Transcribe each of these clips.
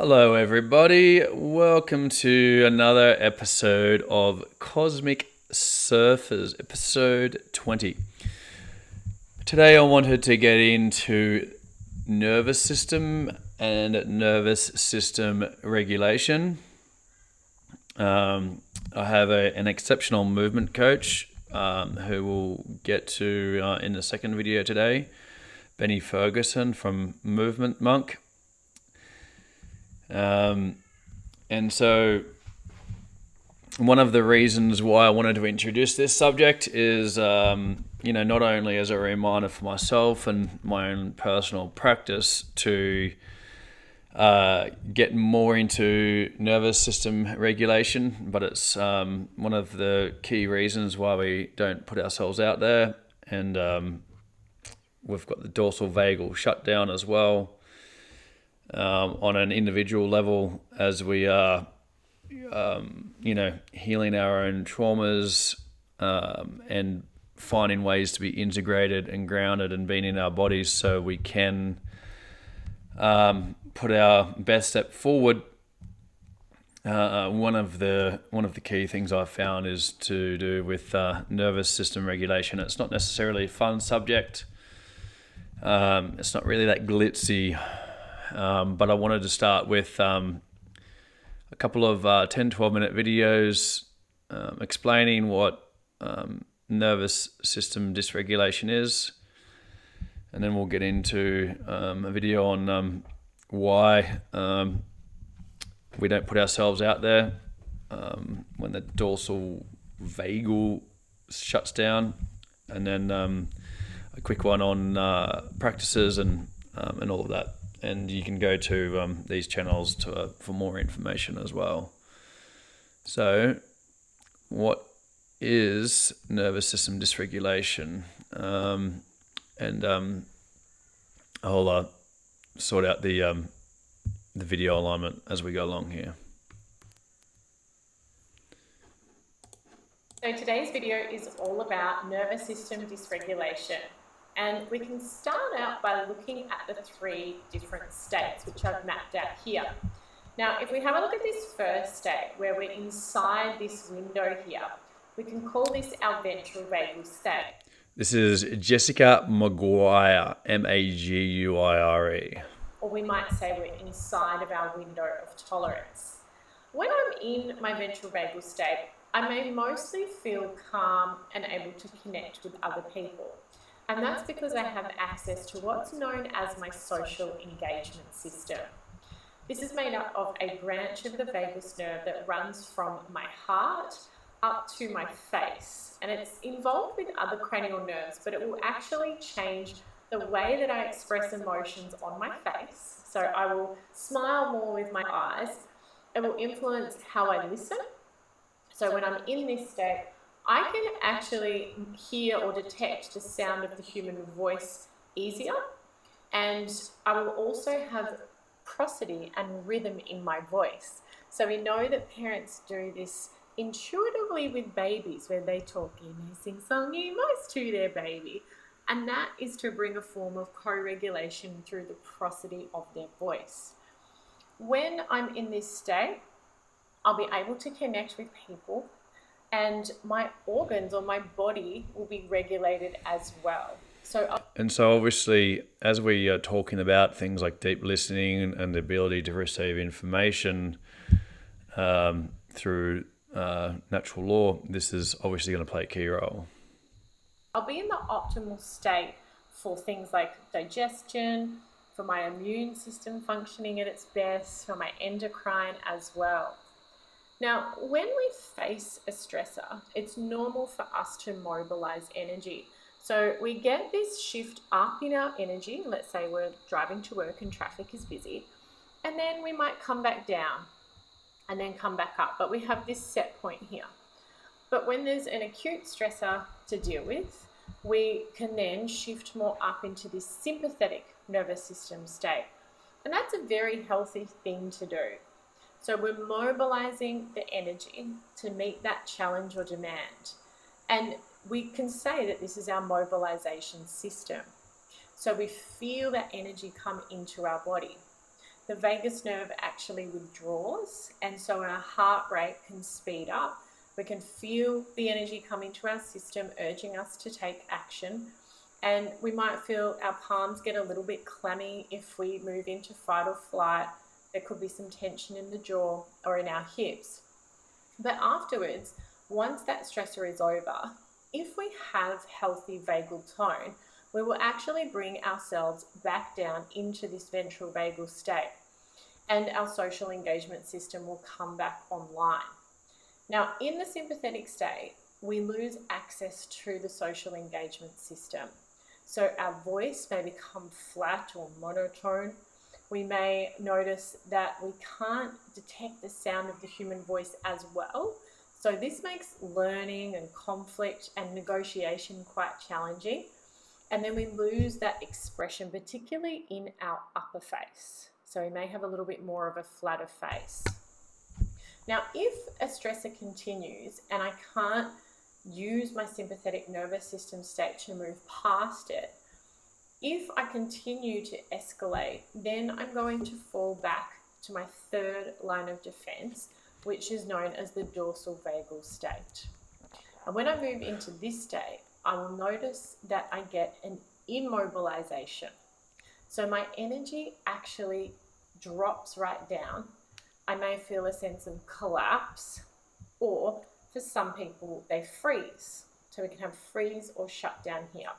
Hello, everybody. Welcome to another episode of Cosmic Surfers, episode 20. Today, I wanted to get into nervous system and nervous system regulation. I have an exceptional movement coach who we'll get to in the second video today, Benny Ferguson from Movement Monk. And so one of the reasons why I wanted to introduce this subject is, not only as a reminder for myself and my own personal practice to get more into nervous system regulation, but it's one of the key reasons why we don't put ourselves out there. And we've got the dorsal vagal shutdown as well. On an individual level, as we are, healing our own traumas and finding ways to be integrated and grounded and being in our bodies, so we can put our best step forward. One of the key things I've found is to do with nervous system regulation. It's not necessarily a fun subject. It's not really that glitzy. But I wanted to start with a couple of 10-12 minute videos explaining what nervous system dysregulation is, and then we'll get into a video on why we don't put ourselves out there when the dorsal vagal shuts down, and then a quick one on practices and all of that. And you can go to these channels for more information as well. So, what is nervous system dysregulation? I'll sort out the video alignment as we go along here. So today's video is all about nervous system dysregulation. And we can start out by looking at the three different states, which I've mapped out here. Now, if we have a look at this first state, where we're inside this window here, we can call this our ventral vagal state. This is Jessica Maguire, Maguire. Or we might say we're inside of our window of tolerance. When I'm in my ventral vagal state, I may mostly feel calm and able to connect with other people. And that's because I have access to what's known as my social engagement system. This is made up of a branch of the vagus nerve that runs from my heart up to my face. And it's involved with other cranial nerves, but it will actually change the way that I express emotions on my face. So I will smile more with my eyes. It will influence how I listen. So when I'm in this state, I can actually hear or detect the sound of the human voice easier, and I will also have prosody and rhythm in my voice. So we know that parents do this intuitively with babies, where they talk in a sing-songy voice to their baby, and that is to bring a form of co-regulation through the prosody of their voice. When I'm in this state, I'll be able to connect with people, and my organs or my body will be regulated as well. So obviously, as we are talking about things like deep listening and the ability to receive information through natural law, this is obviously going to play a key role. I'll be in the optimal state for things like digestion, for my immune system functioning at its best, for my endocrine as well. Now, when we face a stressor, it's normal for us to mobilize energy. So we get this shift up in our energy. Let's say we're driving to work and traffic is busy, and then we might come back down and then come back up. But we have this set point here. But when there's an acute stressor to deal with, we can then shift more up into this sympathetic nervous system state. And that's a very healthy thing to do. So we're mobilizing the energy to meet that challenge or demand. And we can say that this is our mobilization system. So we feel that energy come into our body. the vagus nerve actually withdraws, and so our heart rate can speed up. We can feel the energy coming to our system, urging us to take action. And we might feel our palms get a little bit clammy if we move into fight or flight. There could be some tension in the jaw or in our hips. But afterwards, once that stressor is over, if we have healthy vagal tone, we will actually bring ourselves back down into this ventral vagal state, and our social engagement system will come back online. Now, in the sympathetic state, we lose access to the social engagement system. So our voice may become flat or monotone. We may notice that we can't detect the sound of the human voice as well. So this makes learning and conflict and negotiation quite challenging. And then we lose that expression, particularly in our upper face. So we may have a little bit more of a flatter face. Now, if a stressor continues and I can't use my sympathetic nervous system state to move past it, if I continue to escalate, then I'm going to fall back to my third line of defense, which is known as the dorsal vagal state. And when I move into this state, I will notice that I get an immobilization. So my energy actually drops right down. I may feel a sense of collapse, or for some people, they freeze. So we can have freeze or shut down here.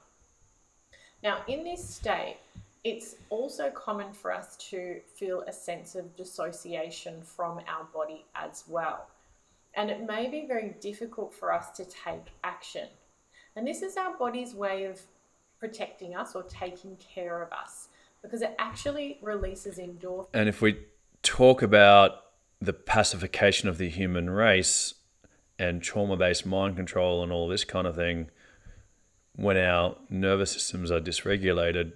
Now, in this state, it's also common for us to feel a sense of dissociation from our body as well. And it may be very difficult for us to take action. And this is our body's way of protecting us or taking care of us, because it actually releases endorphins. And if we talk about the pacification of the human race and trauma-based mind control and all this kind of thing, when our nervous systems are dysregulated,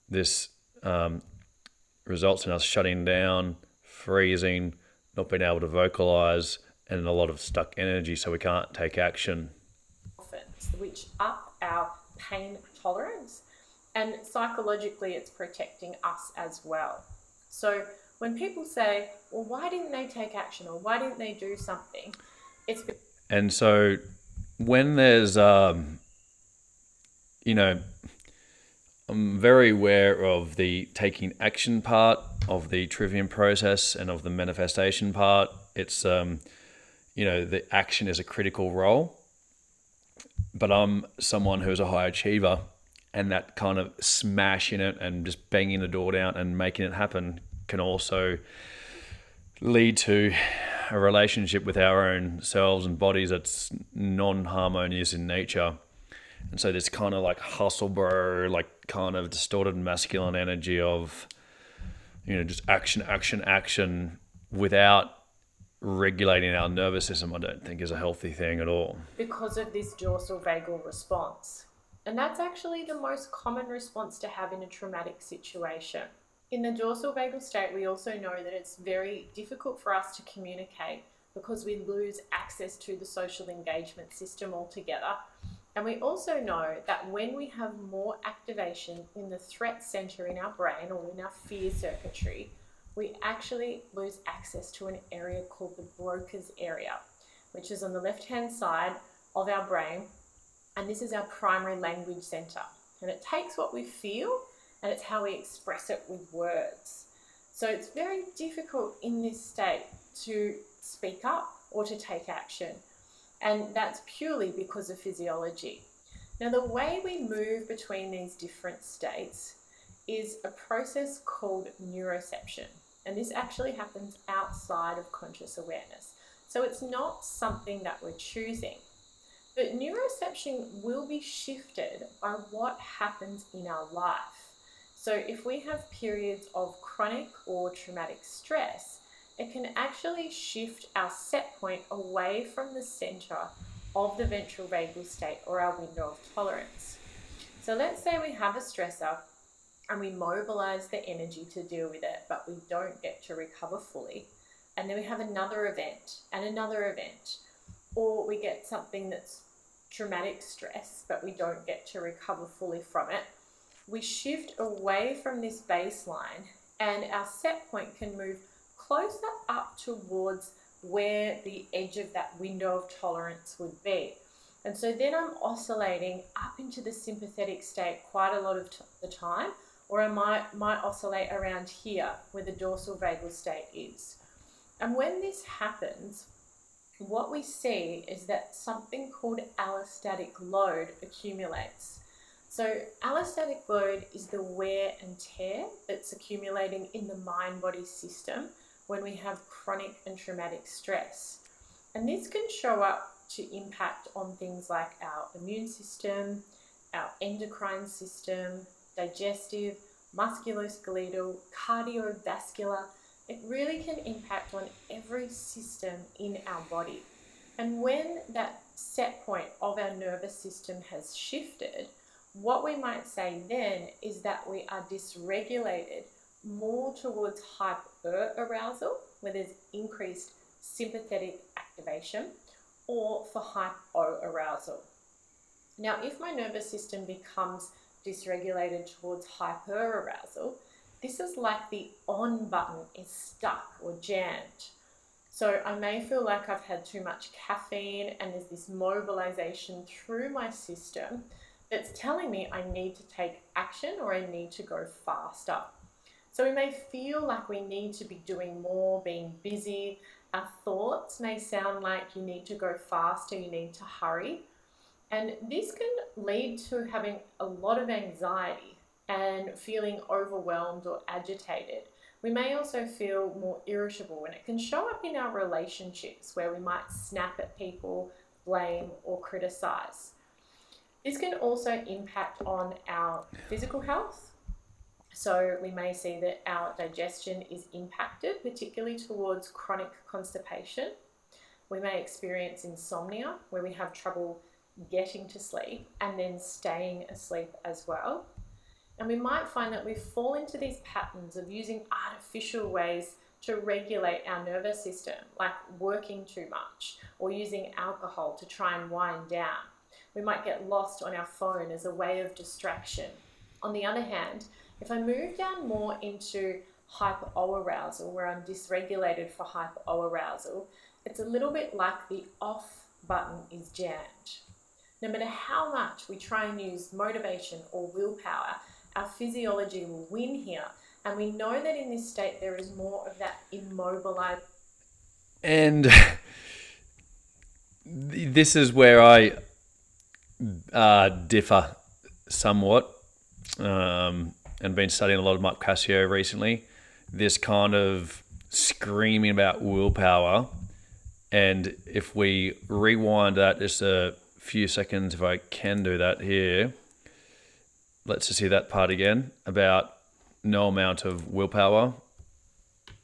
this results in us shutting down, freezing, not being able to vocalize, and a lot of stuck energy, so we can't take action. Which up our pain tolerance, and psychologically it's protecting us as well. So when people say, well, why didn't they take action, or why didn't they do something? And so when there's I'm very aware of the taking action part of the trivium process and of the manifestation part. It's the action is a critical role. But I'm someone who's a high achiever, and that kind of smashing it and just banging the door down and making it happen can also lead to a relationship with our own selves and bodies that's non-harmonious in nature. And so this kind of like hustle bro, like kind of distorted masculine energy of, just action without regulating our nervous system, I don't think is a healthy thing at all. Because of this dorsal vagal response. And that's actually the most common response to have in a traumatic situation. In the dorsal vagal state, we also know that it's very difficult for us to communicate because we lose access to the social engagement system altogether. And we also know that when we have more activation in the threat center in our brain or in our fear circuitry, we actually lose access to an area called the Broca's area, which is on the left-hand side of our brain. And this is our primary language center. And it takes what we feel and it's how we express it with words. So it's very difficult in this state to speak up or to take action. And that's purely because of physiology. Now, the way we move between these different states is a process called neuroception. And this actually happens outside of conscious awareness. So it's not something that we're choosing. But neuroception will be shifted by what happens in our life. So if we have periods of chronic or traumatic stress, it can actually shift our set point away from the center of the ventral vagal state or our window of tolerance. So let's say we have a stressor and we mobilize the energy to deal with it, but we don't get to recover fully. And then we have another event and another event, or we get something that's traumatic stress, but we don't get to recover fully from it. We shift away from this baseline and our set point can move closer up towards where the edge of that window of tolerance would be. And so then I'm oscillating up into the sympathetic state quite a lot of the time, or I might oscillate around here where the dorsal vagal state is. And when this happens, what we see is that something called allostatic load accumulates. So allostatic load is the wear and tear that's accumulating in the mind-body system when we have chronic and traumatic stress. And this can show up to impact on things like our immune system, our endocrine system, digestive, musculoskeletal, cardiovascular. It really can impact on every system in our body. And when that set point of our nervous system has shifted, what we might say then is that we are dysregulated more towards hyperarousal, where there's increased sympathetic activation, or for hypoarousal. Now, if my nervous system becomes dysregulated towards hyperarousal, this is like the on button is stuck or jammed. So I may feel like I've had too much caffeine and there's this mobilization through my system that's telling me I need to take action or I need to go faster. So we may feel like we need to be doing more, being busy. Our thoughts may sound like you need to go faster, you need to hurry. And this can lead to having a lot of anxiety and feeling overwhelmed or agitated. We may also feel more irritable, and it can show up in our relationships where we might snap at people, blame, or criticize. This can also impact on our physical health. So we may see that our digestion is impacted, particularly towards chronic constipation. We may experience insomnia, where we have trouble getting to sleep and then staying asleep as well. And we might find that we fall into these patterns of using artificial ways to regulate our nervous system, like working too much or using alcohol to try and wind down. We might get lost on our phone as a way of distraction. On the other hand, if I move down more into hypoarousal, where I'm dysregulated for hypoarousal, it's a little bit like the off button is jammed. No matter how much we try and use motivation or willpower, our physiology will win here. And we know that in this state, there is more of that immobilized. And this is where I differ somewhat, and been studying a lot of Mike Cassio recently. This kind of screaming about willpower, and if we rewind that just a few seconds, if I can do that here, let's just hear that part again about no amount of willpower.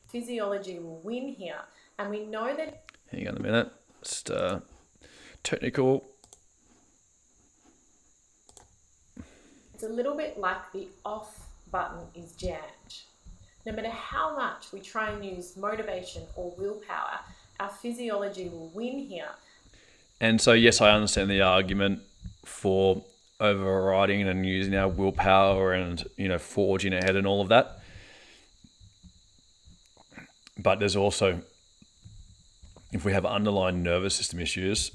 Physiology will win here, and we know that. Hang on a minute, just technical. It's a little bit like the off button is jammed. No matter how much we try and use motivation or willpower, our physiology will win here. And so, yes, I understand the argument for overriding and using our willpower and, forging ahead and all of that. But there's also, if we have underlying nervous system issues,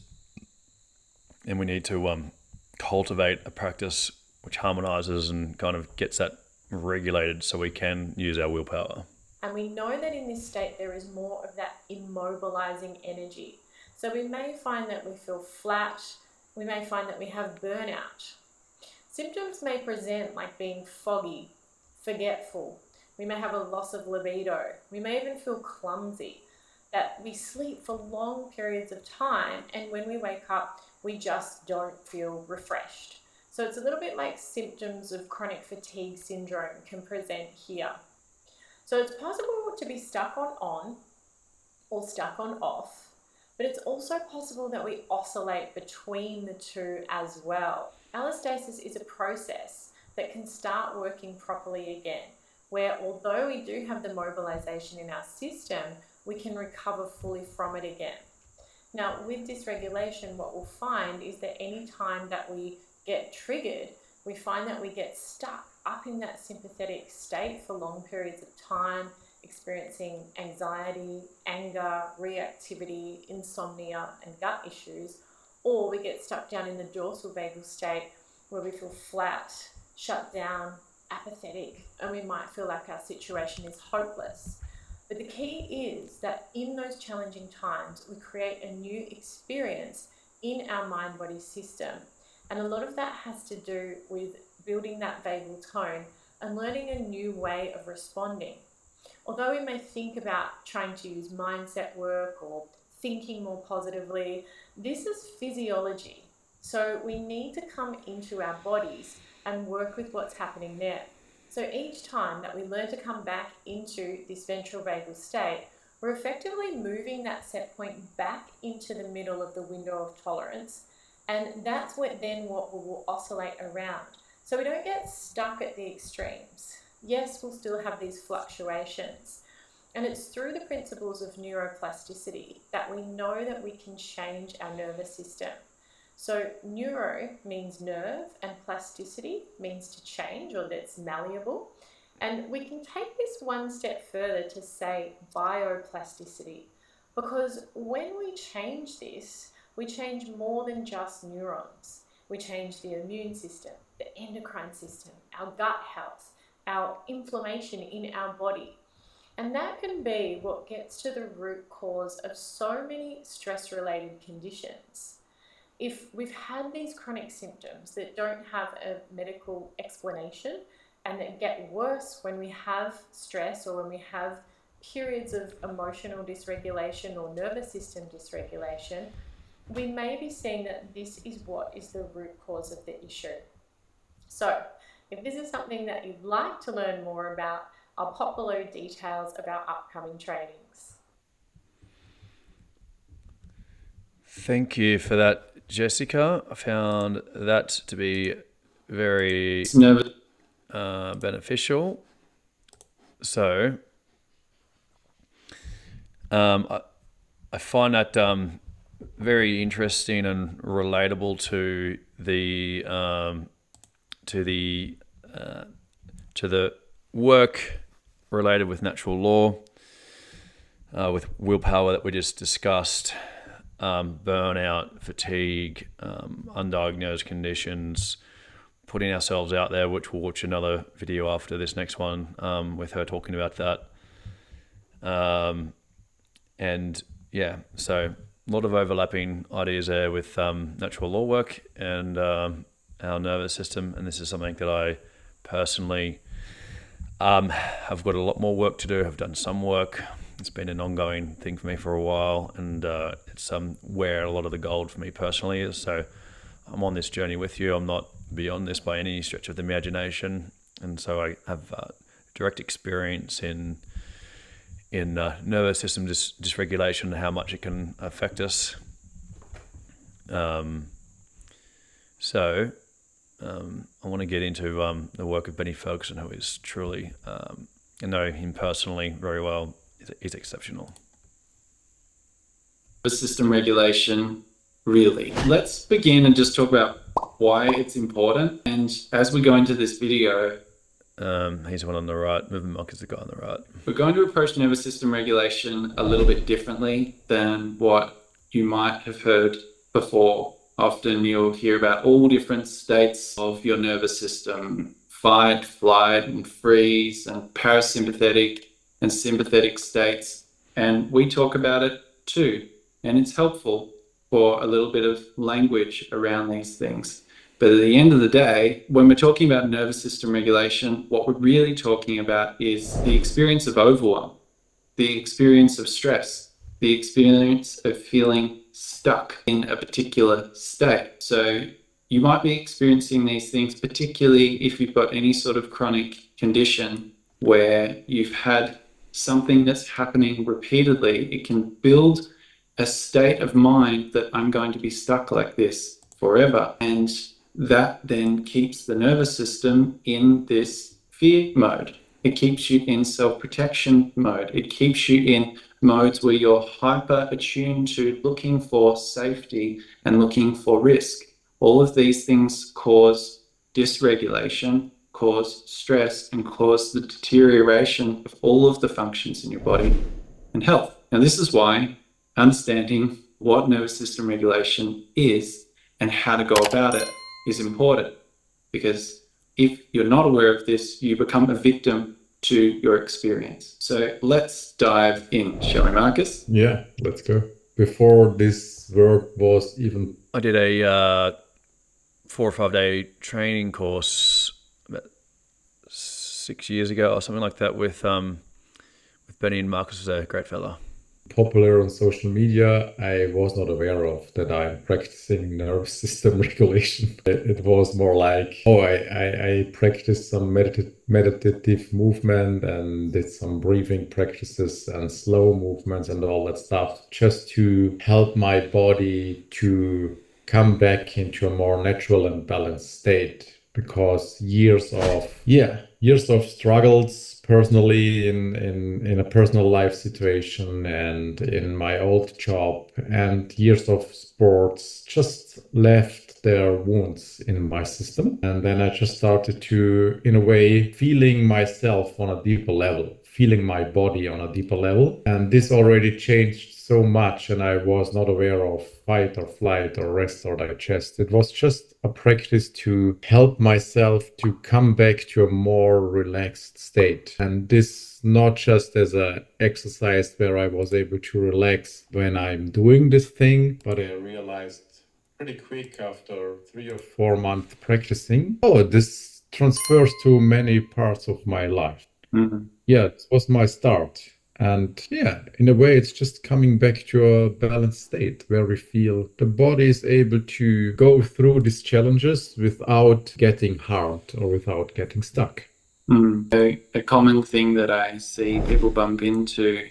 and we need to cultivate a practice which harmonizes and kind of gets that regulated so we can use our willpower. And we know that in this state there is more of that immobilizing energy. So we may find that we feel flat, we may find that we have burnout. Symptoms may present like being foggy, forgetful. We may have a loss of libido. We may even feel clumsy, that we sleep for long periods of time, and when we wake up, we just don't feel refreshed. So it's a little bit like symptoms of chronic fatigue syndrome can present here. So it's possible to be stuck on or stuck on off, but it's also possible that we oscillate between the two as well. Allostasis is a process that can start working properly again, where although we do have the mobilization in our system, we can recover fully from it again. Now, with dysregulation, what we'll find is that any time that we get triggered, we find that we get stuck up in that sympathetic state for long periods of time, experiencing anxiety, anger, reactivity, insomnia, and gut issues, or we get stuck down in the dorsal vagal state where we feel flat, shut down, apathetic, and we might feel like our situation is hopeless. But the key is that in those challenging times, we create a new experience in our mind-body system. And a lot of that has to do with building that vagal tone and learning a new way of responding. Although we may think about trying to use mindset work or thinking more positively, this is physiology. So we need to come into our bodies and work with what's happening there. So each time that we learn to come back into this ventral vagal state, we're effectively moving that set point back into the middle of the window of tolerance, and that's what we will oscillate around. So we don't get stuck at the extremes. Yes, we'll still have these fluctuations. And it's through the principles of neuroplasticity that we know that we can change our nervous system. So neuro means nerve and plasticity means to change, or that's malleable. And we can take this one step further to say bioplasticity, because when we change this, we change more than just neurons. We change the immune system, the endocrine system, our gut health, our inflammation in our body. And that can be what gets to the root cause of so many stress-related conditions. If we've had these chronic symptoms that don't have a medical explanation and that get worse when we have stress or when we have periods of emotional dysregulation or nervous system dysregulation, we may be seeing that this is what is the root cause of the issue. So if this is something that you'd like to learn more about, I'll pop below details of our upcoming trainings. Thank you for that, Jessica. I found that to be very beneficial. So I find that very interesting and relatable to the work related with natural law, with willpower that we just discussed, burnout, fatigue, undiagnosed conditions, putting ourselves out there, which we'll watch another video after this next one with her talking about that. And yeah, so a lot of overlapping ideas there with natural law work and our nervous system. And this is something that I personally have got a lot more work to do. I've done some work. It's been an ongoing thing for me for a while, and it's where a lot of the gold for me personally is. So I'm on this journey with you. I'm not beyond this by any stretch of the imagination, and so I have direct experience in nervous system dysregulation and how much it can affect us. I want to get into the work of Benny Ferguson, who is truly, I know him personally very well. He's exceptional. System regulation, really. Let's begin and just talk about why it's important. And as we go into this video, he's the one on the right. Movement Monk is the guy on the right. We're going to approach nervous system regulation a little bit differently than what you might have heard before. Often you'll hear about all different states of your nervous system: fight, flight, and freeze, and parasympathetic and sympathetic states. And we talk about it too. And it's helpful for a little bit of language around these things. But at the end of the day, when we're talking about nervous system regulation, what we're really talking about is the experience of overwhelm, the experience of stress, the experience of feeling stuck in a particular state. So you might be experiencing these things, particularly if you've got any sort of chronic condition where you've had something that's happening repeatedly. It can build a state of mind that I'm going to be stuck like this forever. And that then keeps the nervous system in this fear mode. It keeps you in self-protection mode. It keeps you in modes where you're hyper attuned to looking for safety and looking for risk. All of these things cause dysregulation, cause stress and cause the deterioration of all of the functions in your body and health. And this is why understanding what nervous system regulation is and how to go about it is important. Because if you're not aware of this, you become a victim to your experience. So let's dive in, shall we, Marcus? Yeah, let's go. Before this work was even... I did a 4 or 5 day training course about 6 years ago or something like that with Benny, and Marcus was a great fella. Popular on social media, I was not aware of that I'm practicing nervous system regulation. It was more like, I practiced some meditative movement and did some breathing practices and slow movements and all that stuff, just to help my body to come back into a more natural and balanced state. Because years of struggles personally in a personal life situation and in my old job, and years of sports just left their wounds in my system. And then I just started to, in a way, feeling myself on a deeper level, feeling my body on a deeper level. And this already changed so much, and I was not aware of fight or flight or rest or digest. It was just a practice to help myself to come back to a more relaxed state. And this not just as an exercise where I was able to relax when I'm doing this thing, but I realized pretty quick after 3 or 4 months practicing, this transfers to many parts of my life. Mm-hmm. Yeah, it was my start. And yeah, in a way, it's just coming back to a balanced state where we feel the body is able to go through these challenges without getting harmed or without getting stuck. A common thing that I see people bump into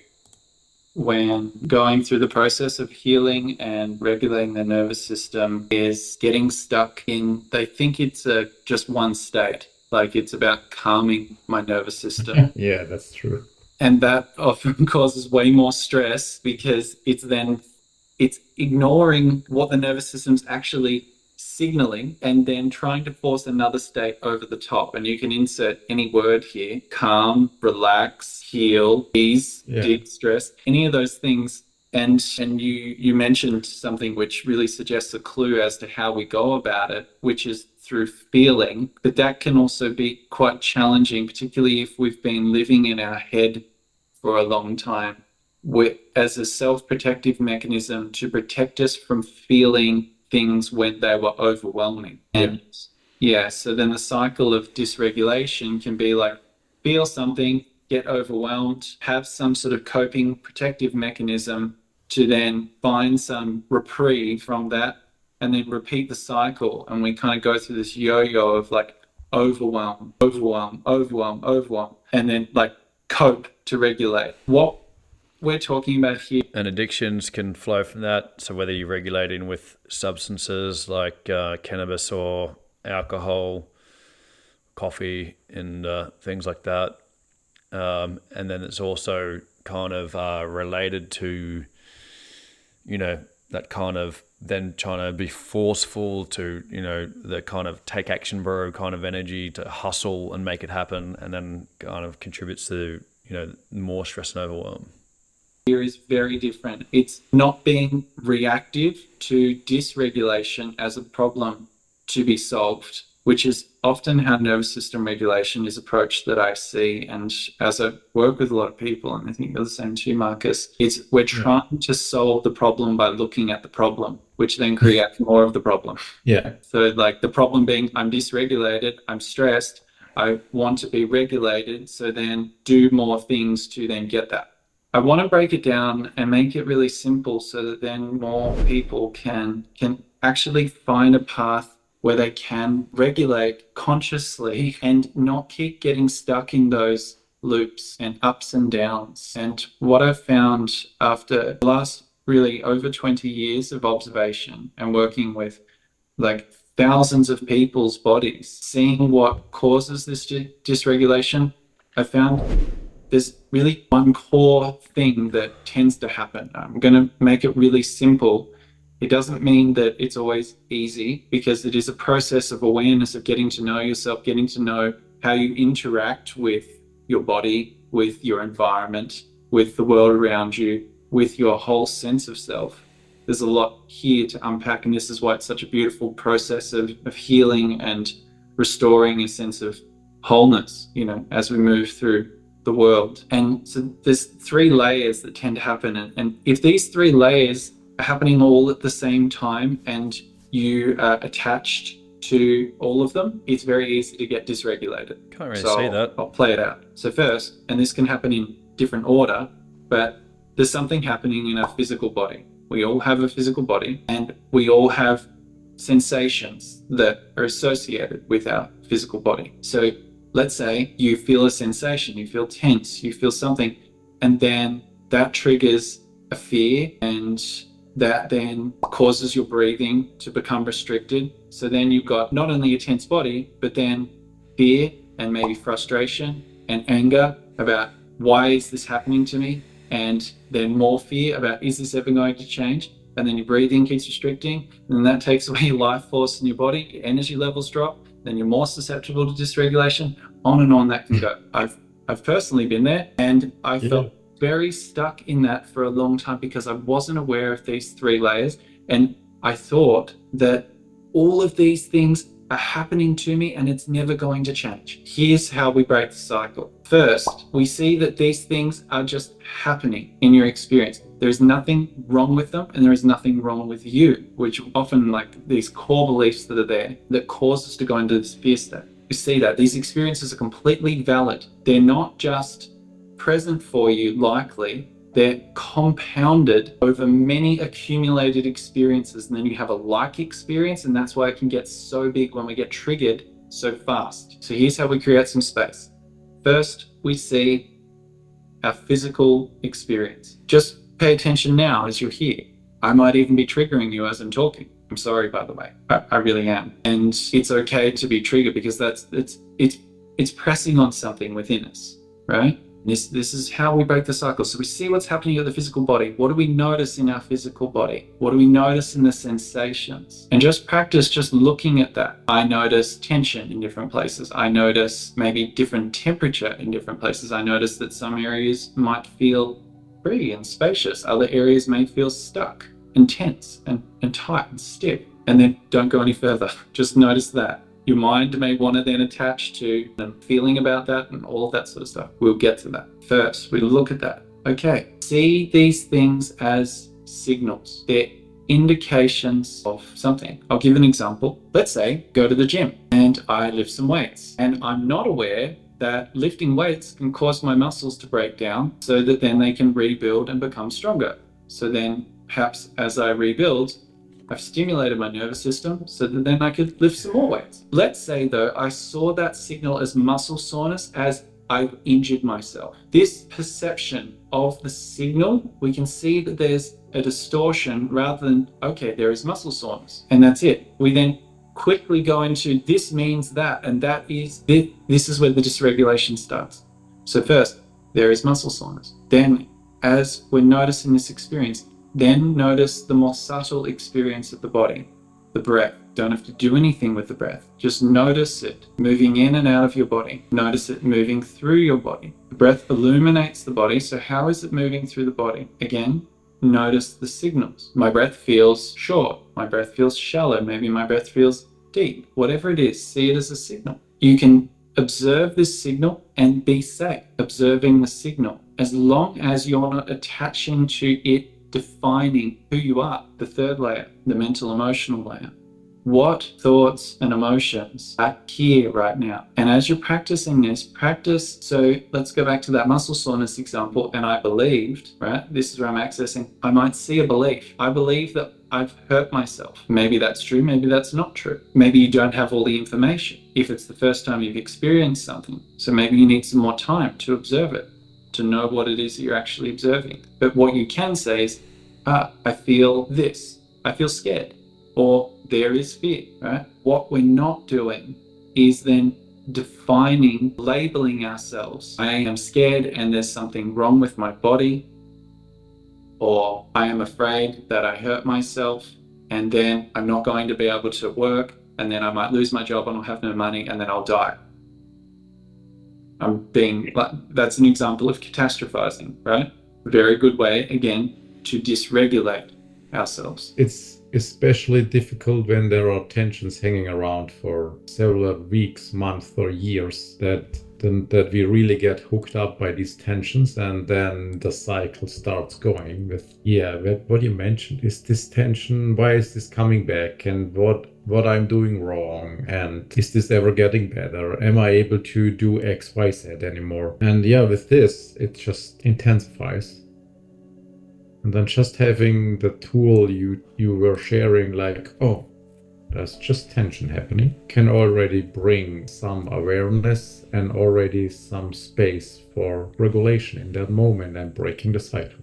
when going through the process of healing and regulating their nervous system is getting stuck in, they think it's just one state, like it's about calming my nervous system. Yeah, that's true. And that often causes way more stress because it's ignoring what the nervous system's actually signaling and then trying to force another state over the top. And you can insert any word here: calm, relax, heal, ease, de-stress, any of those things. And you mentioned something which really suggests a clue as to how we go about it, which is through feeling. But that can also be quite challenging, particularly if we've been living in our head for a long time, as a self-protective mechanism to protect us from feeling things when they were overwhelming. And so then the cycle of dysregulation can be like, feel something, get overwhelmed, have some sort of coping protective mechanism to then find some reprieve from that, and then repeat the cycle. And we kind of go through this yo-yo of like overwhelm, and then like cope to regulate. What we're talking about here. And addictions can flow from that. So whether you're regulating with substances like cannabis or alcohol, coffee, and things like that. And then it's also kind of related to, that kind of then trying to be forceful to, the kind of take action bro kind of energy to hustle and make it happen, and then kind of contributes to, more stress and overwhelm. Here is very different. It's not being reactive to dysregulation as a problem to be solved, which is often how nervous system regulation is approached that I see. And as I work with a lot of people, and I think you're the same too, Marcus, we're trying to solve the problem by looking at the problem, which then creates more of the problem. Yeah. So like the problem being, I'm dysregulated, I'm stressed, I want to be regulated, so then do more things to then get that. I want to break it down and make it really simple so that then more people can actually find a path where they can regulate consciously and not keep getting stuck in those loops and ups and downs. And what I've found after the last really over 20 years of observation and working with like thousands of people's bodies, seeing what causes this dysregulation, I found there's really one core thing that tends to happen. I'm going to make it really simple. It doesn't mean that it's always easy, because it is a process of awareness, of getting to know yourself, getting to know how you interact with your body, with your environment, with the world around you, with your whole sense of self. There's a lot here to unpack, and this is why it's such a beautiful process of healing and restoring a sense of wholeness, you know, as we move through the world. And so there's 3 layers that tend to happen, and if these 3 layers are happening all at the same time and you are attached to all of them, it's very easy to get dysregulated. Can't really see that. I'll play it out. So first, and this can happen in different order, but there's something happening in our physical body. We all have a physical body, and we all have sensations that are associated with our physical body. So let's say you feel a sensation, you feel tense, you feel something, and then that triggers a fear, and that then causes your breathing to become restricted. So then you've got not only a tense body, but then fear and maybe frustration and anger about why is this happening to me? And then more fear about, is this ever going to change? And then your breathing keeps restricting, and then that takes away your life force in your body, your energy levels drop, then you're more susceptible to dysregulation. On and on that can go. I've personally been there, and I felt very stuck in that for a long time because I wasn't aware of these 3 layers, and I thought that all of these things are happening to me and it's never going to change. Here's how we break the cycle. First, we see that these things are just happening in your experience. There's nothing wrong with them, and there is nothing wrong with you, which often like these core beliefs that are there that cause us to go into this fear state. You see that these experiences are completely valid. They're not just present for you likely, they're compounded over many accumulated experiences, and then you have a like experience, and that's why it can get so big when we get triggered so fast. So here's how we create some space. First, we see our physical experience. Just pay attention now as you're here. I might even be triggering you as I'm talking. I'm sorry, by the way. I really am. And it's okay to be triggered because it's pressing on something within us, right? This is how we break the cycle. So we see what's happening at the physical body. What do we notice in our physical body? What do we notice in the sensations? And just practice just looking at that. I notice tension in different places. I notice maybe different temperature in different places. I notice that some areas might feel free and spacious. Other areas may feel stuck and tense and tight and stiff. And then don't go any further. Just notice that. Your mind may want to then attach to them feeling about that and all of that sort of stuff. We'll get to that. First, we look at that. Okay, see these things as signals. They're indications of something. I'll give an example. Let's say go to the gym and I lift some weights, and I'm not aware that lifting weights can cause my muscles to break down so that then they can rebuild and become stronger. So then perhaps as I rebuild, I've stimulated my nervous system so that then I could lift some more weights. Let's say though, I saw that signal as muscle soreness as I've injured myself. This perception of the signal, we can see that there's a distortion rather than, okay, there is muscle soreness and that's it. We then quickly go into this means that, and that is, this is where the dysregulation starts. So first, there is muscle soreness. Then as we're noticing this experience, then notice the more subtle experience of the body, the breath. Don't have to do anything with the breath. Just notice it moving in and out of your body. Notice it moving through your body. The breath illuminates the body. So how is it moving through the body? Again, notice the signals. My breath feels short. My breath feels shallow. Maybe my breath feels deep. Whatever it is, see it as a signal. You can observe this signal and be safe observing the signal as long as you're not attaching to it defining who you are. The third layer, the mental emotional layer. What thoughts and emotions are here right now? And as you're practicing this, practice. So let's go back to that muscle soreness example. And I believed, right? This is where I'm accessing. I might see a belief. I believe that I've hurt myself. Maybe that's true. Maybe that's not true. Maybe you don't have all the information if it's the first time you've experienced something. So maybe you need some more time to observe it, to know what it is that you're actually observing. But what you can say is, I feel this. I feel scared. Or there is fear, right? What we're not doing is then defining, labeling ourselves. I am scared and there's something wrong with my body. Or I am afraid that I hurt myself and then I'm not going to be able to work, and then I might lose my job and I'll have no money and then I'll die. That's an example of catastrophizing, right? Very good way, again, to dysregulate ourselves. It's especially difficult when there are tensions hanging around for several weeks, months, or years that we really get hooked up by these tensions, and then the cycle starts going with, what you mentioned is this tension, why is this coming back, and what I'm doing wrong, and is this ever getting better, am I able to do XYZ anymore? And with this it just intensifies. And then just having the tool you were sharing, like, oh, there's just tension happening, can already bring some awareness and already some space for regulation in that moment and breaking the cycle.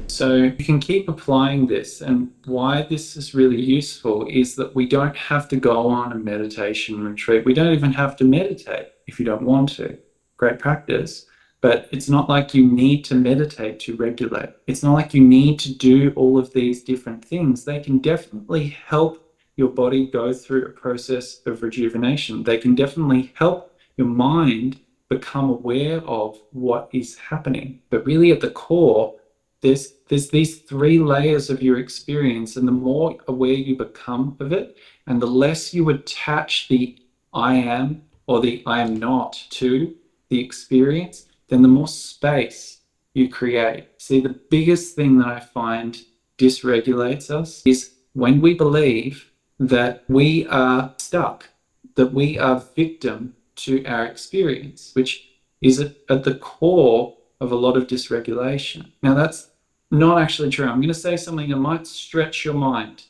So you can keep applying this, and why this is really useful is that we don't have to go on a meditation retreat. We don't even have to meditate if you don't want to. Great practice. But it's not like you need to meditate to regulate. It's not like you need to do all of these different things. They can definitely help your body go through a process of rejuvenation. They can definitely help your mind become aware of what is happening. But really at the core, there's these three layers of your experience, and the more aware you become of it, and the less you attach the I am or the I am not to the experience, then the more space you create. See, the biggest thing that I find dysregulates us is when we believe that we are stuck, that we are victim to our experience, which is at the core of a lot of dysregulation. Now, that's not actually true. I'm going to say something that might stretch your mind.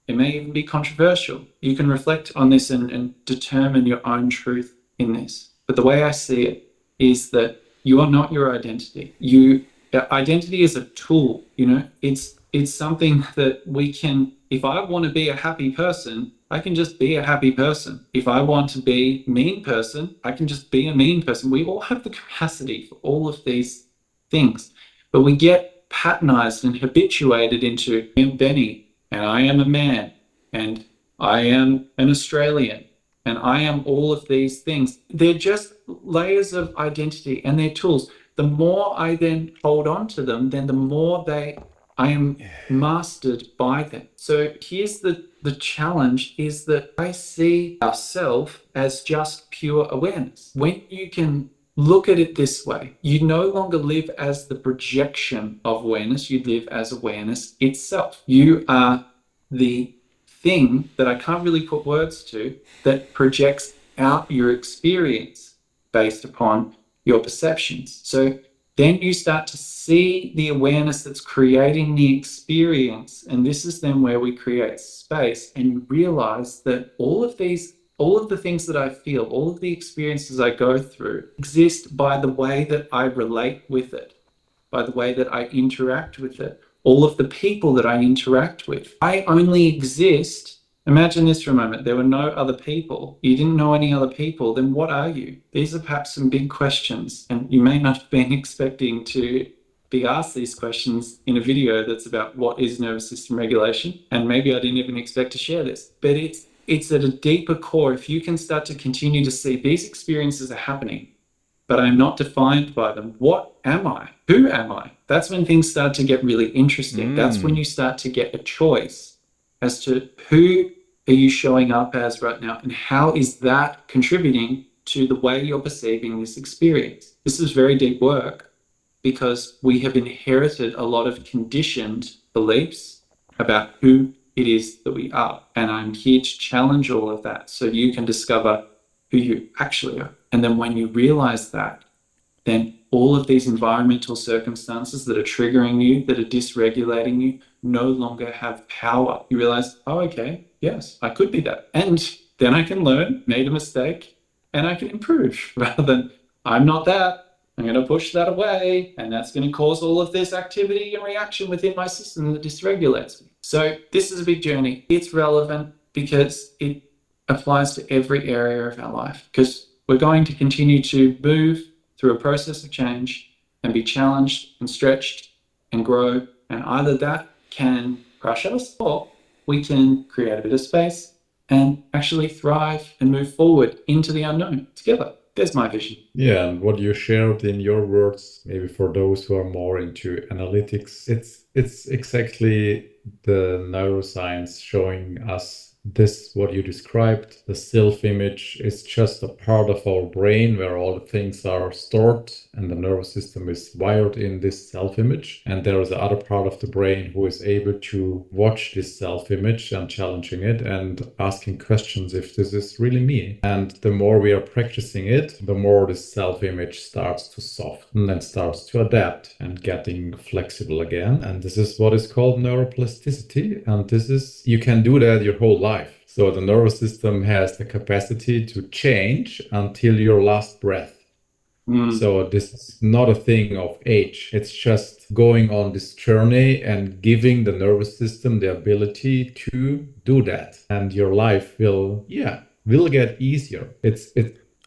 It may even be controversial. You can reflect on this and determine your own truth in this. But the way I see it is that you are not your identity. Identity is a tool, it's something that we can, if I want to be a happy person, I can just be a happy person. If I want to be a mean person, I can just be a mean person. We all have the capacity for all of these things, but we get patternized and habituated into, I am Benny, and I am a man, and I am an Australian, and I am all of these things. They're just layers of identity, and they're tools. The more I then hold on to them, then the more I am mastered by them. So here's the challenge, is that I see ourself as just pure awareness. When you can look at it this way, you no longer live as the projection of awareness, you live as awareness itself. You are the thing that I can't really put words to that projects out your experience based upon your perceptions. So then you start to see the awareness that's creating the experience. And this is then where we create space, and you realize that all of the things that I feel, all of the experiences I go through exist by the way that I relate with it, by the way that I interact with it, all of the people that I interact with. I only exist. Imagine this for a moment. There were no other people. You didn't know any other people. Then what are you? These are perhaps some big questions, and you may not have been expecting to be asked these questions in a video that's about what is nervous system regulation. And maybe I didn't even expect to share this, but it's at a deeper core. If you can start to continue to see these experiences are happening, but I'm not defined by them. What am I? Who am I? That's when things start to get really interesting. That's when you start to get a choice as to who are you showing up as right now, and how is that contributing to the way you're perceiving this experience. This is very deep work, because we have inherited a lot of conditioned beliefs about who it is that we are. And I'm here to challenge all of that so you can discover who you actually are. And then when you realize that, then all of these environmental circumstances that are triggering you, that are dysregulating you, no longer have power. You realize, oh, okay, yes, I could be that. And then I can learn, made a mistake, and I can improve, rather than I'm not that. I'm going to push that away, and that's going to cause all of this activity and reaction within my system that dysregulates me. So this is a big journey. It's relevant because it applies to every area of our life, because we're going to continue to move through a process of change and be challenged and stretched and grow. And either that can crush us, or we can create a bit of space and actually thrive and move forward into the unknown together. there's my vision. Yeah, and what you shared in your words, maybe for those who are more into analytics, it's exactly the neuroscience showing us this, what you described. The self-image is just a part of our brain where all the things are stored, and the nervous system is wired in this self-image. And there is the other part of the brain who is able to watch this self-image and challenging it and asking questions if this is really me. And the more we are practicing it, the more this self-image starts to soften and starts to adapt and getting flexible again. And this is what is called neuroplasticity. And this is, you can do that your whole life. So the nervous system has the capacity to change until your last breath. So this is not a thing of age. It's just going on this journey and giving the nervous system the ability to do that. And your life will get easier. It's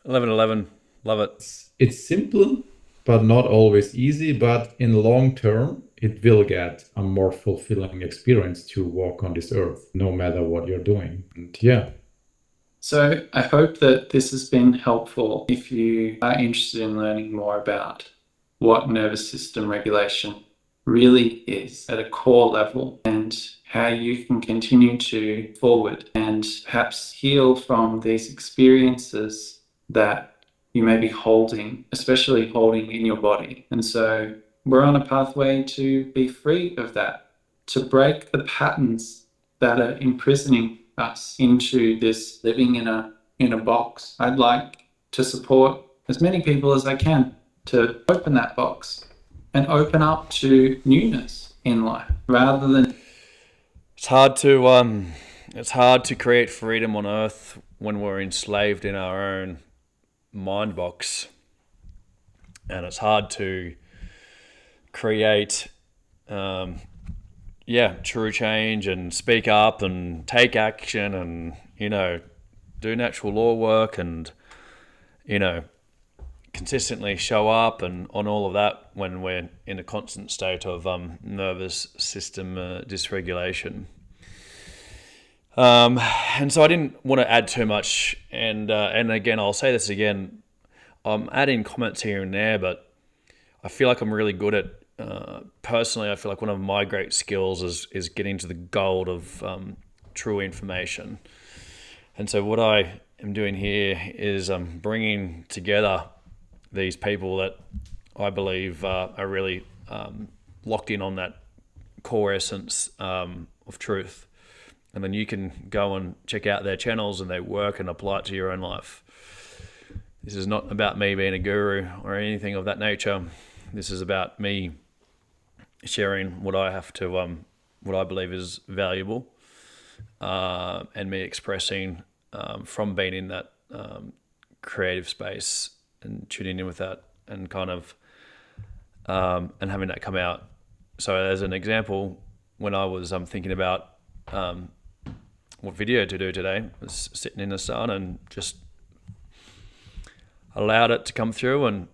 11-11. Love it. it's simple, but not always easy. But in the long term, it will get a more fulfilling experience to walk on this earth, no matter what you're doing. And So I hope that this has been helpful if you are interested in learning more about what nervous system regulation really is at a core level and how you can continue to forward and perhaps heal from these experiences that you may be holding, especially holding in your body. And so we're on a pathway to be free of that, to break the patterns that are imprisoning us into this living in a box. I'd like to support as many people as I can to open that box and open up to newness in life rather than. It's hard to create freedom on earth when we're enslaved in our own mind box, and it's hard to create true change and speak up and take action and do natural law work and consistently show up and on all of that when we're in a constant state of nervous system dysregulation. And so I didn't want to add too much, and again, I'll say this again, I'm adding comments here and there, but I feel like I'm really good at, personally, I feel like one of my great skills is getting to the gold of true information. And so what I am doing here is bringing together these people that I believe are really locked in on that core essence of truth. And then you can go and check out their channels and their work and apply it to your own life. This is not about me being a guru or anything of that nature. This is about me sharing what I have to, what I believe is valuable, and me expressing from being in that creative space and tuning in with that and kind of and having that come out. So as an example, when I was thinking about what video to do today, I was sitting in the sun and just allowed it to come through, and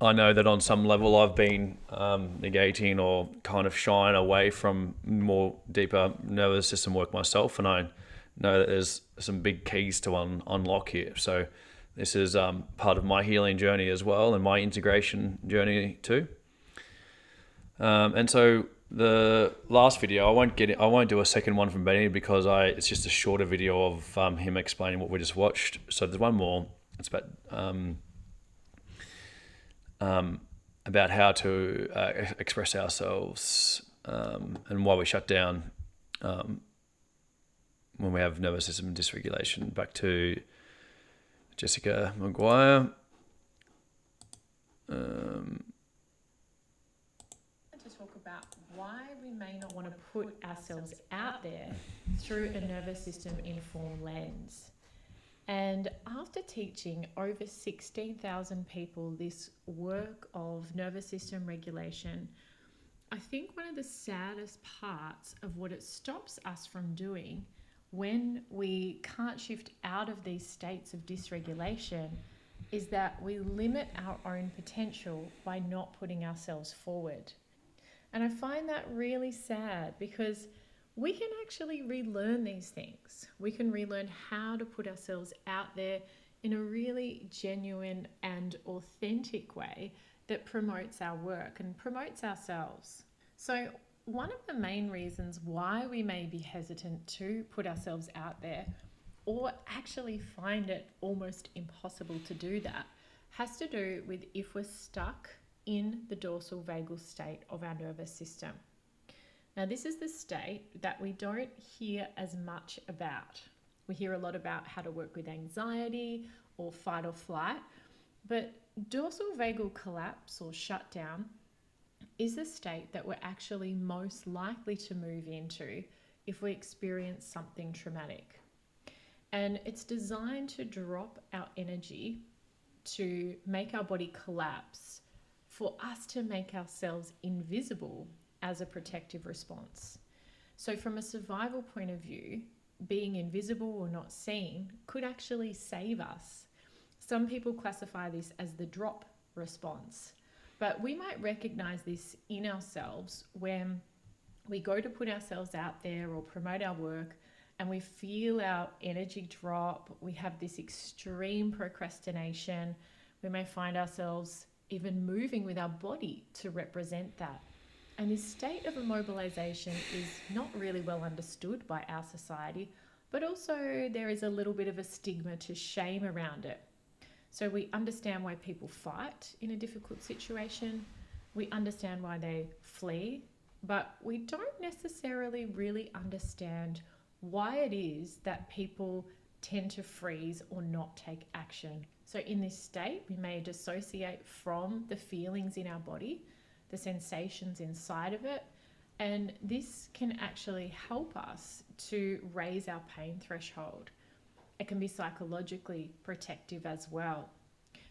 I know that on some level I've been negating or kind of shying away from more deeper nervous system work myself, and I know that there's some big keys to unlock here. So this is part of my healing journey as well, and my integration journey too. And so the last video, I won't do a second one from Benny because it's just a shorter video of him explaining what we just watched. So there's one more. It's about how to express ourselves and why we shut down when we have nervous system dysregulation. Back to Jessica Maguire. To talk about why we may not want to put ourselves out there through a nervous system informed lens. And after teaching over 16,000 people this work of nervous system regulation, I think one of the saddest parts of what it stops us from doing when we can't shift out of these states of dysregulation is that we limit our own potential by not putting ourselves forward. And I find that really sad because we can actually relearn these things. We can relearn how to put ourselves out there in a really genuine and authentic way that promotes our work and promotes ourselves. So one of the main reasons why we may be hesitant to put ourselves out there, or actually find it almost impossible to do that, has to do with if we're stuck in the dorsal vagal state of our nervous system. Now, this is the state that we don't hear as much about. We hear a lot about how to work with anxiety or fight or flight, but dorsal vagal collapse or shutdown is a state that we're actually most likely to move into if we experience something traumatic. And it's designed to drop our energy, to make our body collapse, for us to make ourselves invisible as a protective response. So from a survival point of view, being invisible or not seen could actually save us. Some people classify this as the drop response, but we might recognize this in ourselves when we go to put ourselves out there or promote our work and we feel our energy drop. We have this extreme procrastination. We may find ourselves even moving with our body to represent that. And this state of immobilization is not really well understood by our society, but also there is a little bit of a stigma to shame around it. So we understand why people fight in a difficult situation. We understand why they flee, but we don't necessarily really understand why it is that people tend to freeze or not take action. So in this state, we may dissociate from the feelings in our body, the sensations inside of it, and this can actually help us to raise our pain threshold. It can be psychologically protective as well.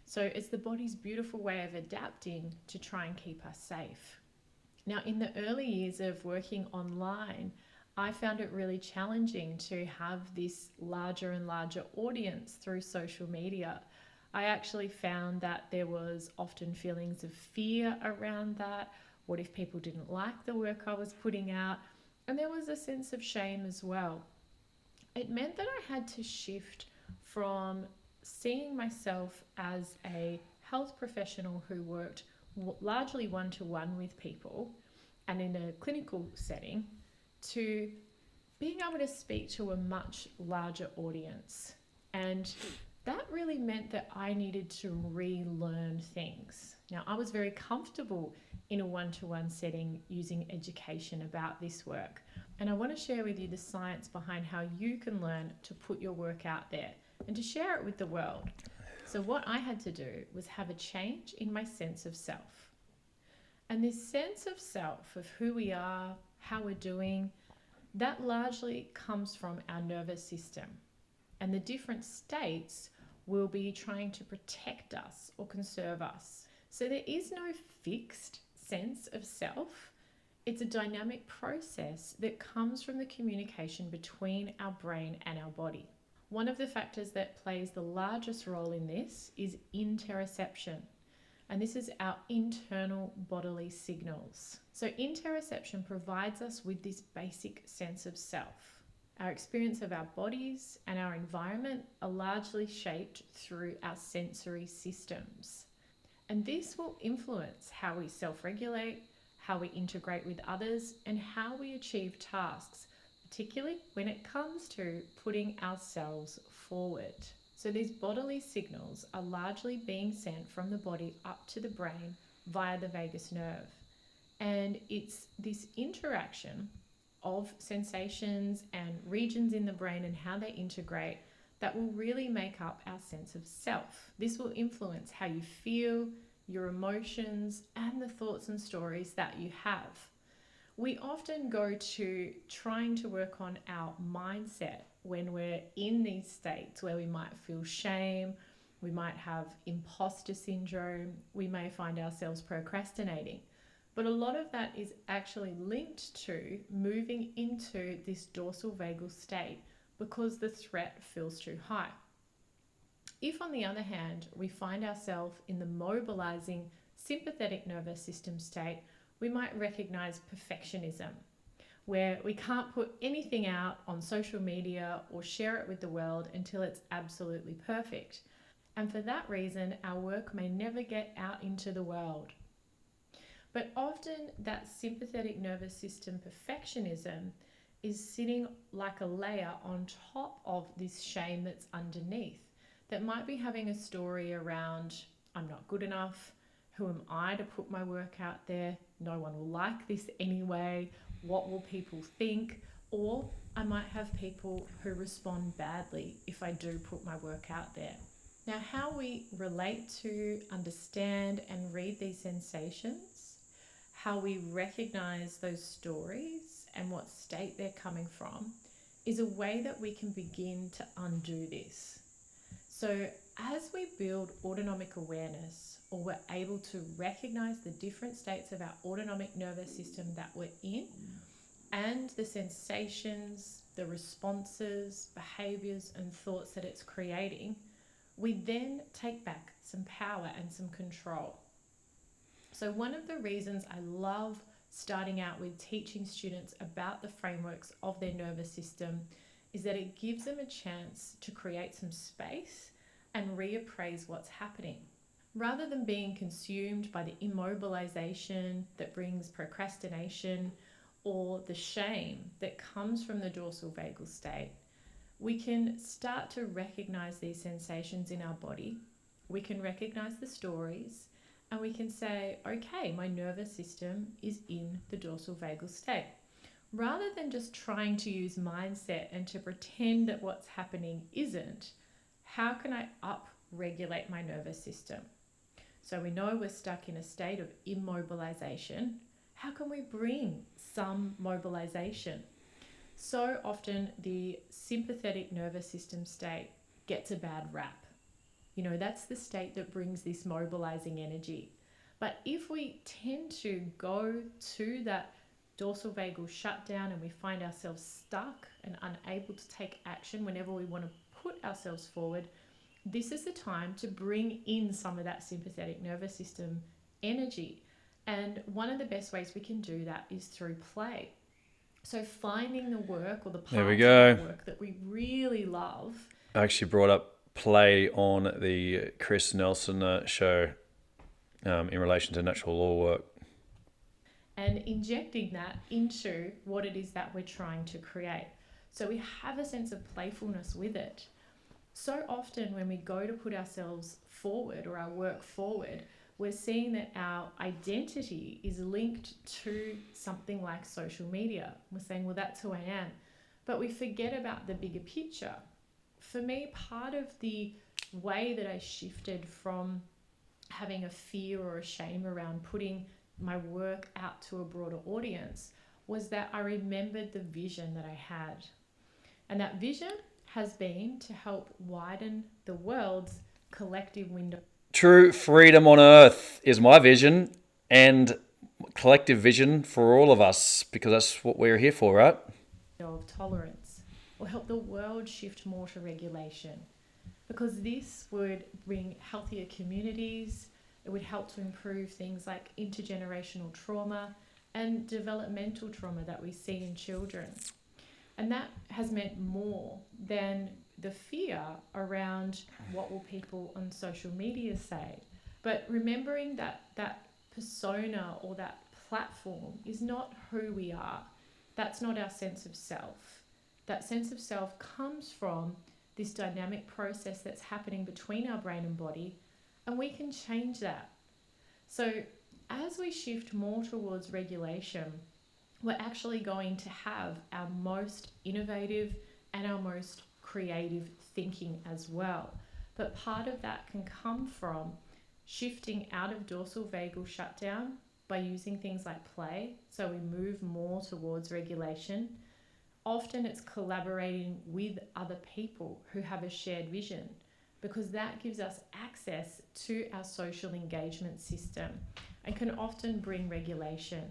So it's the body's beautiful way of adapting to try and keep us safe. Now, in the early years of working online, I found it really challenging to have this larger and larger audience through social media. I actually found that there was often feelings of fear around that. What if people didn't like the work I was putting out? And there was a sense of shame as well. It meant that I had to shift from seeing myself as a health professional who worked largely one-to-one with people and in a clinical setting to being able to speak to a much larger audience. And that really meant that I needed to relearn things. Now, I was very comfortable in a one-to-one setting using education about this work. And I want to share with you the science behind how you can learn to put your work out there and to share it with the world. So what I had to do was have a change in my sense of self. And this sense of self, of who we are, how we're doing, that largely comes from our nervous system. And the different states will be trying to protect us or conserve us. So there is no fixed sense of self. It's a dynamic process that comes from the communication between our brain and our body. One of the factors that plays the largest role in this is interoception. And this is our internal bodily signals. So interoception provides us with this basic sense of self. Our experience of our bodies and our environment are largely shaped through our sensory systems. And this will influence how we self-regulate, how we integrate with others, and how we achieve tasks, particularly when it comes to putting ourselves forward. So these bodily signals are largely being sent from the body up to the brain via the vagus nerve. And it's this interaction of sensations and regions in the brain and how they integrate that will really make up our sense of self. This will influence how you feel, your emotions, and the thoughts and stories that you have. We often go to trying to work on our mindset when we're in these states where we might feel shame, we might have imposter syndrome, we may find ourselves procrastinating. But a lot of that is actually linked to moving into this dorsal vagal state because the threat feels too high. If, on the other hand, we find ourselves in the mobilizing sympathetic nervous system state, we might recognize perfectionism, where we can't put anything out on social media or share it with the world until it's absolutely perfect. And for that reason, our work may never get out into the world. But often that sympathetic nervous system perfectionism is sitting like a layer on top of this shame that's underneath, that might be having a story around, I'm not good enough, who am I to put my work out there, no one will like this anyway, what will people think, or I might have people who respond badly if I do put my work out there. Now, how we relate to, understand, and read these sensations, how we recognize those stories and what state they're coming from, is a way that we can begin to undo this. So, as we build autonomic awareness, or we're able to recognize the different states of our autonomic nervous system that we're in, and the sensations, the responses, behaviors, and thoughts that it's creating, we then take back some power and some control. So one of the reasons I love starting out with teaching students about the frameworks of their nervous system is that it gives them a chance to create some space and reappraise what's happening. Rather than being consumed by the immobilization that brings procrastination or the shame that comes from the dorsal vagal state, we can start to recognize these sensations in our body. We can recognize the stories, and we can say, okay, my nervous system is in the dorsal vagal state. Rather than just trying to use mindset and to pretend that what's happening isn't, how can I up-regulate my nervous system? So we know we're stuck in a state of immobilization. How can we bring some mobilization? So often the sympathetic nervous system state gets a bad rap. You know, that's the state that brings this mobilizing energy. But if we tend to go to that dorsal vagal shutdown and we find ourselves stuck and unable to take action whenever we want to put ourselves forward, this is the time to bring in some of that sympathetic nervous system energy. And one of the best ways we can do that is through play. So finding the work or the parts of the work that we really love. I actually brought up play on the Chris Nelson show in relation to natural law work. And injecting that into what it is that we're trying to create. So we have a sense of playfulness with it. So often when we go to put ourselves forward or our work forward, we're seeing that our identity is linked to something like social media. We're saying, well, that's who I am. But we forget about the bigger picture. For me, part of the way that I shifted from having a fear or a shame around putting my work out to a broader audience was that I remembered the vision that I had. And that vision has been to help widen the world's collective window. True freedom on earth is my vision, and collective vision for all of us, because that's what we're here for, right? Of tolerance, or help the world shift more to regulation, because this would bring healthier communities. It would help to improve things like intergenerational trauma and developmental trauma that we see in children. And that has meant more than the fear around what will people on social media say. But remembering that that persona or that platform is not who we are. That's not our sense of self. That sense of self comes from this dynamic process that's happening between our brain and body, and we can change that. So as we shift more towards regulation, we're actually going to have our most innovative and our most creative thinking as well. But part of that can come from shifting out of dorsal vagal shutdown by using things like play. So we move more towards regulation. Often it's collaborating with other people who have a shared vision, because that gives us access to our social engagement system and can often bring regulation.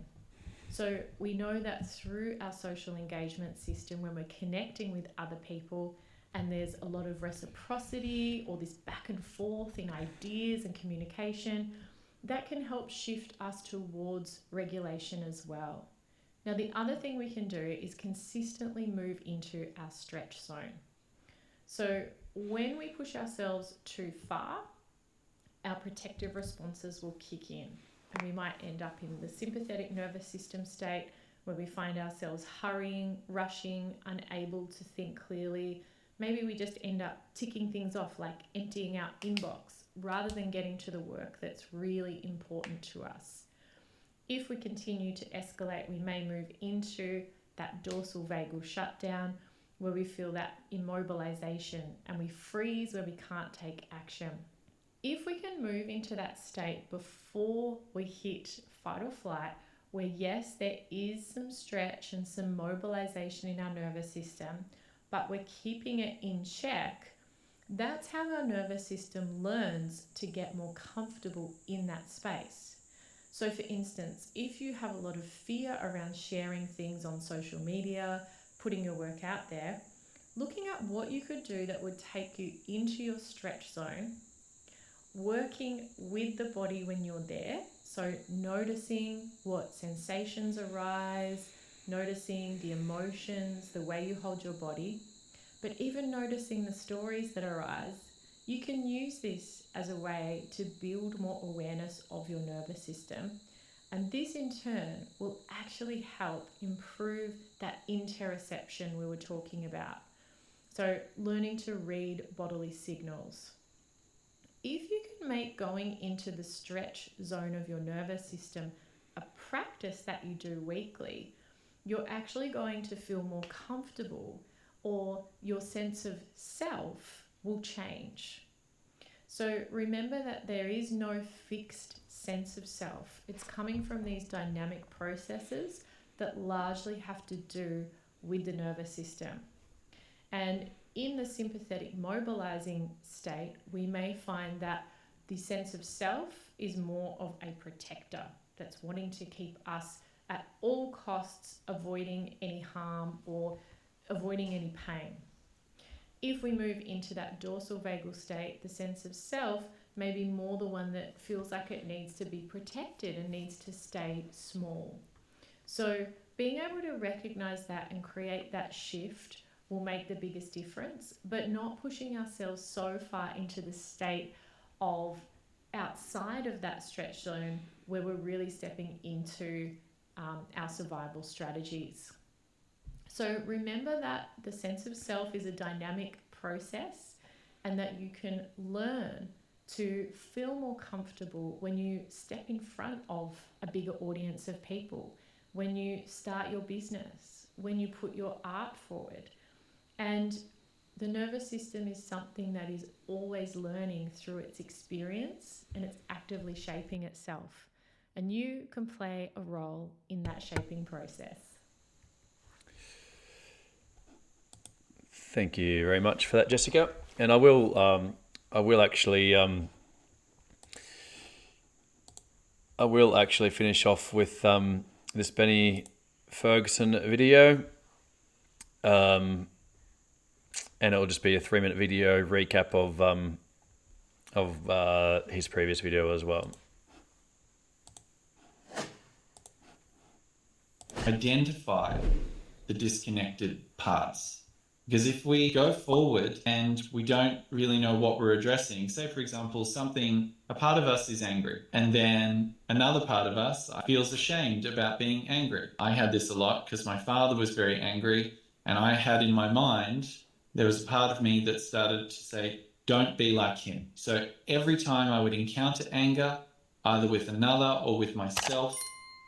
So we know that through our social engagement system, when we're connecting with other people and there's a lot of reciprocity or this back and forth in ideas and communication, that can help shift us towards regulation as well. Now, the other thing we can do is consistently move into our stretch zone. So when we push ourselves too far, our protective responses will kick in, and we might end up in the sympathetic nervous system state where we find ourselves hurrying, rushing, unable to think clearly. Maybe we just end up ticking things off, like emptying our inbox, rather than getting to the work that's really important to us. If we continue to escalate, we may move into that dorsal vagal shutdown, where we feel that immobilization and we freeze where we can't take action. If we can move into that state before we hit fight or flight, where yes, there is some stretch and some mobilization in our nervous system, but we're keeping it in check, that's how our nervous system learns to get more comfortable in that space. So for instance, if you have a lot of fear around sharing things on social media, putting your work out there, looking at what you could do that would take you into your stretch zone, working with the body when you're there, so noticing what sensations arise, noticing the emotions, the way you hold your body, but even noticing the stories that arise, you can use this as a way to build more awareness of your nervous system. And this in turn will actually help improve that interoception we were talking about. So learning to read bodily signals. If you can make going into the stretch zone of your nervous system a practice that you do weekly, you're actually going to feel more comfortable, or your sense of self will change. So remember that there is no fixed sense of self. It's coming from these dynamic processes that largely have to do with the nervous system. And in the sympathetic mobilizing state, we may find that the sense of self is more of a protector that's wanting to keep us at all costs avoiding any harm or avoiding any pain. If we move into that dorsal vagal state, the sense of self may be more the one that feels like it needs to be protected and needs to stay small. So being able to recognize that and create that shift will make the biggest difference, but not pushing ourselves so far into the state of outside of that stretch zone where we're really stepping into our survival strategies. So remember that the sense of self is a dynamic process, and that you can learn to feel more comfortable when you step in front of a bigger audience of people, when you start your business, when you put your art forward. And the nervous system is something that is always learning through its experience, and it's actively shaping itself. And you can play a role in that shaping process. Thank you very much for that, Jessica. And I will actually finish off with this Benny Ferguson video, and it'll just be a 3-minute video recap of his previous video as well. Identify the disconnected parts. Because if we go forward and we don't really know what we're addressing, say for example, a part of us is angry, and then another part of us feels ashamed about being angry. I had this a lot because my father was very angry, and I had in my mind, there was a part of me that started to say, don't be like him. So every time I would encounter anger, either with another or with myself,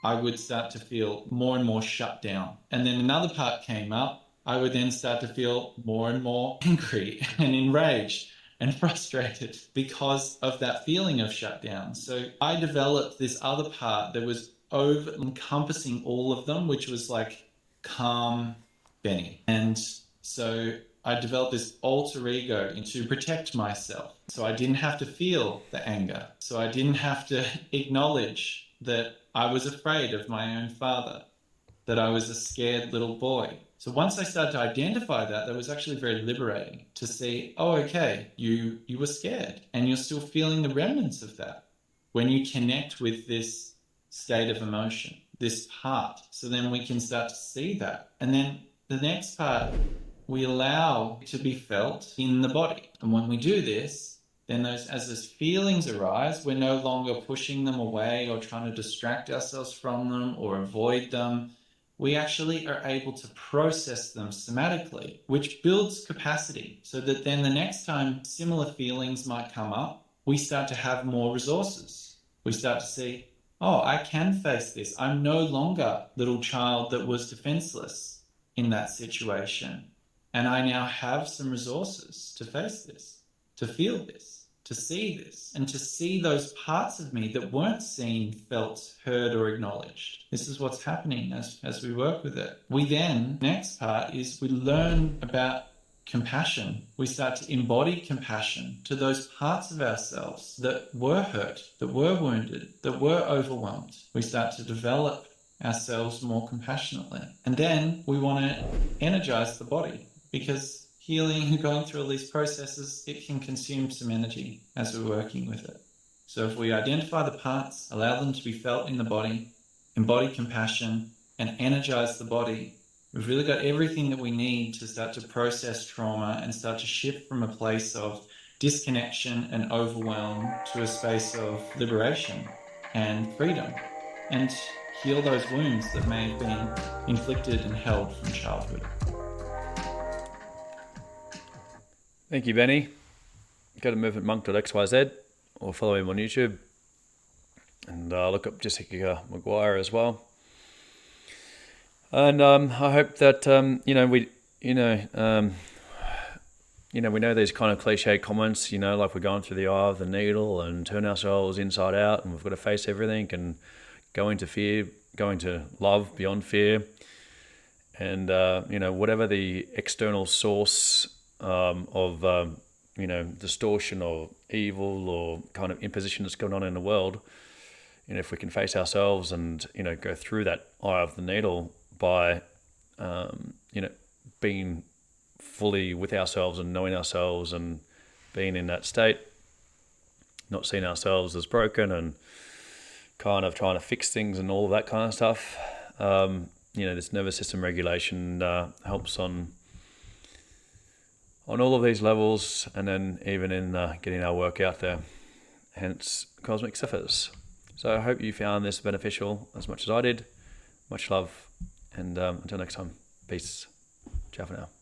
I would start to feel more and more shut down. And then another part came up. I would then start to feel more and more angry and enraged and frustrated because of that feeling of shutdown. So I developed this other part that was over encompassing all of them, which was like calm Benny. And so I developed this alter ego to protect myself. So I didn't have to feel the anger. So I didn't have to acknowledge that I was afraid of my own father, that I was a scared little boy. So once I started to identify that was actually very liberating to see, oh, okay, you were scared and you're still feeling the remnants of that when you connect with this state of emotion, this part. So then we can start to see that. And then the next part we allow it to be felt in the body. And when we do this, then as those feelings arise, we're no longer pushing them away or trying to distract ourselves from them or avoid them. We actually are able to process them somatically, which builds capacity so that then the next time similar feelings might come up, we start to have more resources. We start to see, oh, I can face this. I'm no longer little child that was defenseless in that situation. And I now have some resources to face this, to feel this, to see this, and to see those parts of me that weren't seen, felt, heard, or acknowledged. This is what's happening as we work with it. We then, next part is we learn about compassion. We start to embody compassion to those parts of ourselves that were hurt, that were wounded, that were overwhelmed. We start to develop ourselves more compassionately. And then we want to energize the body, because healing and going through all these processes, it can consume some energy as we're working with it. So if we identify the parts, allow them to be felt in the body, embody compassion, and energize the body, we've really got everything that we need to start to process trauma and start to shift from a place of disconnection and overwhelm to a space of liberation and freedom, and heal those wounds that may have been inflicted and held from childhood. Thank you, Benny. Go to movementmonk.xyz or follow him on YouTube, and look up Jessica Maguire as well. And I hope that we know these kind of cliche comments, like we're going through the eye of the needle and turn ourselves inside out, and we've got to face everything and go into fear, go into love beyond fear, and whatever the external source of distortion or evil or kind of imposition that's going on in the world, if we can face ourselves and go through that eye of the needle by being fully with ourselves and knowing ourselves and being in that state, not seeing ourselves as broken and kind of trying to fix things and all of that kind of stuff. This nervous system regulation helps on all of these levels, and then even in getting our work out there, hence Cosmic Ciphers. So I hope you found this beneficial as much as I did. Much love, and until next time, peace. Ciao for now.